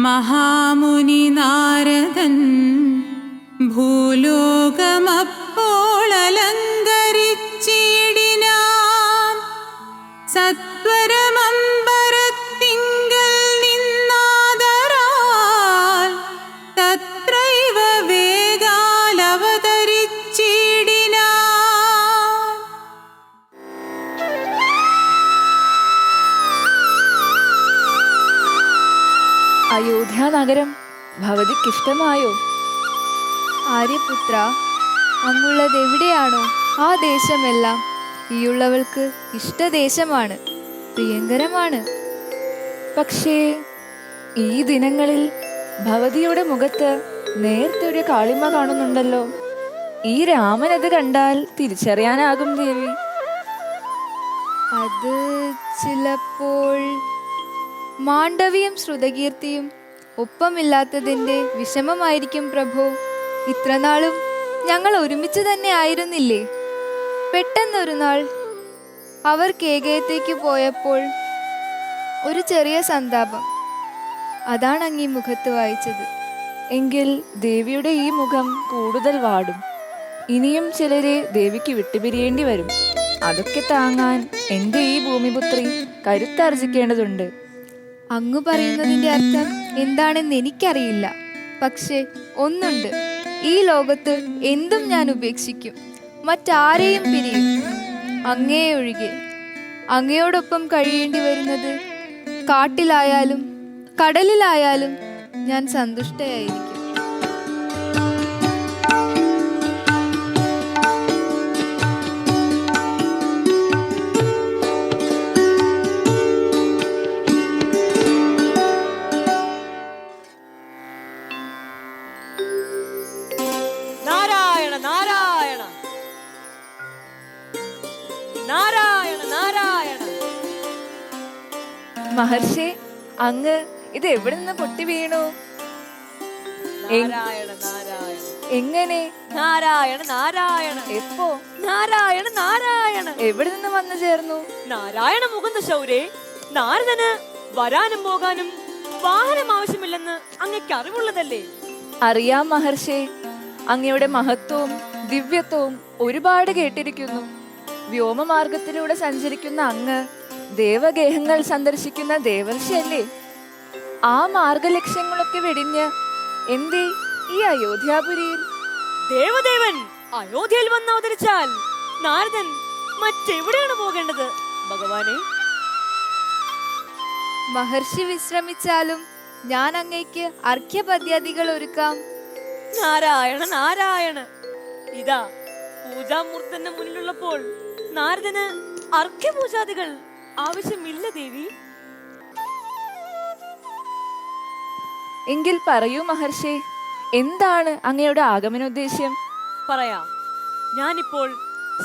മഹാമുനി നാരദൻ ഭൂലോകമപ്പോൾ അലങ്കരിച്ചിടിനാൻ. സത്വരമമ്പരത്തിങ്കൽ നിന്നാദരാൽ തത്രൈവ വേഗാൽ അവതരിച്ചിടിനാൻ. അയോധ്യ നഗരം ഭവതിക്കിഷ്ടമായോ? ആര്യപുത്ര, അങ്ങുള്ളത് എവിടെയാണോ ആ ദേശമെല്ലാം ഈയുള്ളവൾക്ക് ഇഷ്ടദേശമാണ്, പ്രിയങ്കരമാണ്. പക്ഷേ ഈ ദിനങ്ങളിൽ ഭവതിയുടെ മുഖത്ത് നേർത്തൊരു കാളിമ കാണുന്നുണ്ടല്ലോ. ഈ രാമനത് കണ്ടാൽ തിരിച്ചറിയാനാകും ദേവി. അത് ചിലപ്പോൾ മാണ്ഡവിയും ശ്രുതകീർത്തിയും ഒപ്പമില്ലാത്തതിൻ്റെ വിഷമമായിരിക്കും പ്രഭു. ഇത്രനാളും ഞങ്ങൾ ഒരുമിച്ച് തന്നെ ആയിരുന്നില്ലേ? പെട്ടെന്നൊരു നാൾ അവർ കേകയത്തേക്ക് പോയപ്പോൾ ഒരു ചെറിയ സന്താപം, അതാണ് അങ്ങീ മുഖത്ത് വായിച്ചത്. എങ്കിൽ ദേവിയുടെ ഈ മുഖം കൂടുതൽ വാടും. ഇനിയും ചിലരെ ദേവിക്ക് വിട്ടുപിരിയേണ്ടി വരും. അതൊക്കെ താങ്ങാൻ എൻ്റെ ഈ ഭൂമിപുത്രി കരുത്താർജിക്കേണ്ടതുണ്ട്. അങ്ങ് പറയുന്നതിൻ്റെ അർത്ഥം എന്താണെന്ന് എനിക്കറിയില്ല. പക്ഷേ ഒന്നുണ്ട്, ഈ ലോകത്ത് എന്തും ഞാൻ ഉപേക്ഷിക്കും, മറ്റാരെയും പിരിയും, അങ്ങേ ഒഴികെ. അങ്ങയോടൊപ്പം കഴിയേണ്ടി വരുന്നത് കാട്ടിലായാലും കടലിലായാലും ഞാൻ സന്തുഷ്ടയായിരിക്കും. നാരായണ നാരായണ നാരായണ നാരായണ. മഹർഷി, അങ്ങ് ഇത് എവിടെ നിന്ന് പൊട്ടി വീണു? നാരായണ നാരായണ. എങ്ങനെ? നാരായണ നാരായണ. എപ്പോ? നാരായണ നാരായണ. എവിടെ നിന്ന് വന്നു ചേർന്നു? നാരായണ മുകുന്ദ ശൗരേ, നാരദന് വരാനും പോകാനും വാഹനം ആവശ്യമില്ലെന്ന് അങ്ങക്ക് അറിവുള്ളതല്ലേ? അറിയാം മഹർഷി. അങ്ങയുടെ മഹത്വവും ദിവ്യത്വവും ഒരുപാട് കേട്ടിരിക്കുന്നു. വ്യോമമാർഗത്തിലൂടെ സഞ്ചരിക്കുന്ന അങ്ങ് ദേവഗേഹങ്ങൾ സന്ദർശിക്കുന്ന ദേവർഷിയല്ലേ? ആ മാർഗലക്ഷ്യങ്ങളൊക്കെ വെടിഞ്ഞ് എന്തേ ഈ അയോധ്യാപുരിയിൽ? ദേവദേവൻ അയോധ്യയിൽ വന്ന് അവതരിച്ചാൽ നാരദൻ മറ്റെവിടെയാണ് പോകേണ്ടത് ഭഗവാനെ? മഹർഷി വിശ്രമിച്ചാലും ഞാൻ അങ്ങയ്ക്ക് അർഘ്യപദ്യാദികൾ ഒരുക്കാം. നാരായണ നാരായണ. ഇതാ പൂജാമൂർത്തന്റെ മുന്നിലുള്ളപ്പോൾ നാരദന് അർഘ്യപൂജാദികൾ ആവശ്യമില്ല ദേവി. എങ്കിൽ പറയൂ മഹർഷി, എന്താണ് അങ്ങയുടെ ആഗമനോദ്ദേശ്യം? പറയാം. ഞാനിപ്പോൾ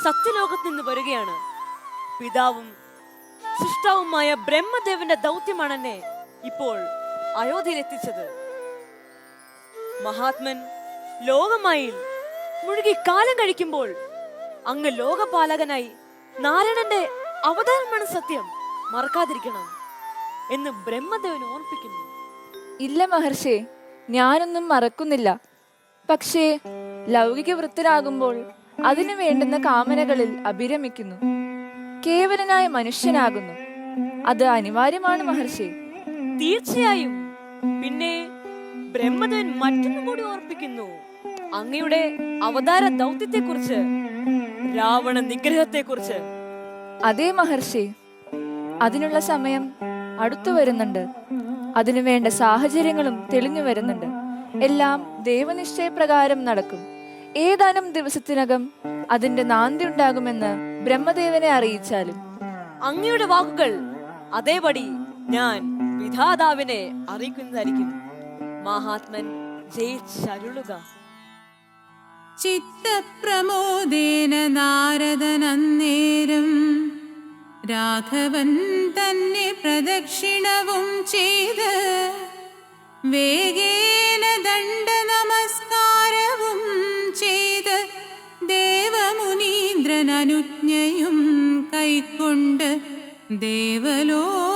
സത്യലോകത്ത് നിന്ന് വരികയാണ്. പിതാവും സൃഷ്ടാവുമായ ബ്രഹ്മദേവന്റെ ദൗത്യമാണ് എന്നെ ഇപ്പോൾ അയോധ്യയിൽ എത്തിച്ചത്. മഹാത്മൻ ലോകമായിൽ മുഴുകി കാലം കഴിക്കുമ്പോൾ അങ്ങ് ലോകപാലകനായി നാരായണന്റെ അവതാരമാണ് സത്യം, മറക്കാതിരിക്കണം എന്ന് ബ്രഹ്മദേവൻ ഓർപ്പിക്കുന്നു. ഇല്ല മഹർഷി, ഞാനൊന്നും മറക്കുന്നില്ല. പക്ഷേ ലൗകിക വൃത്തനാകുമ്പോൾ അതിനു വേണ്ടുന്ന കാമനകളിൽ അഭിരമിക്കുന്നു. കേവലനായ മനുഷ്യനാകുന്നു. അത് അനിവാര്യമാണ് മഹർഷി. തീർച്ചയായും. പിന്നെ ബ്രഹ്മദേവൻ മറ്റൊന്നും കൂടി ഓർപ്പിക്കുന്നു, അങ്ങയുടെ അവതാര ദൗത്യത്തെ കുറിച്ച്, രാവണ നിഗ്രഹത്തെ കുറിച്ച്. അതേ മഹർഷി, അതിനുള്ള സമയം അടുത്തു വരുന്നുണ്ട്. അതിനു വേണ്ട സാഹചര്യങ്ങളും തെളിഞ്ഞു വരുന്നുണ്ട്. എല്ലാം ദൈവനിശ്ചയപ്രകാരം നടക്കും. ഏതാനും ദിവസത്തിനകം അതിന്റെ നാന്തി ഉണ്ടാകുമെന്ന് ബ്രഹ്മദേവനെ അറിയിച്ചാലും. അങ്ങയുടെ വാക്കുകൾ അതേപടി ഞാൻ വിധാതാവിനെ അറിയിക്കുന്നതായിരിക്കും. മഹാത്മൻ ജയിച്ചരുളുക. ചിത്തപ്രമോദേന നാരദനന്നേരം രാഘവൻ തന്നെ പ്രദക്ഷിണവും ചെയ്ത് വേഗേന ദണ്ഡ നമസ്കാരവും ചെയ്ത് ദേവമുനീന്ദ്രൻ അനുജ്ഞയും കൈക്കൊണ്ട് ദേവലോകമൊക്കെയും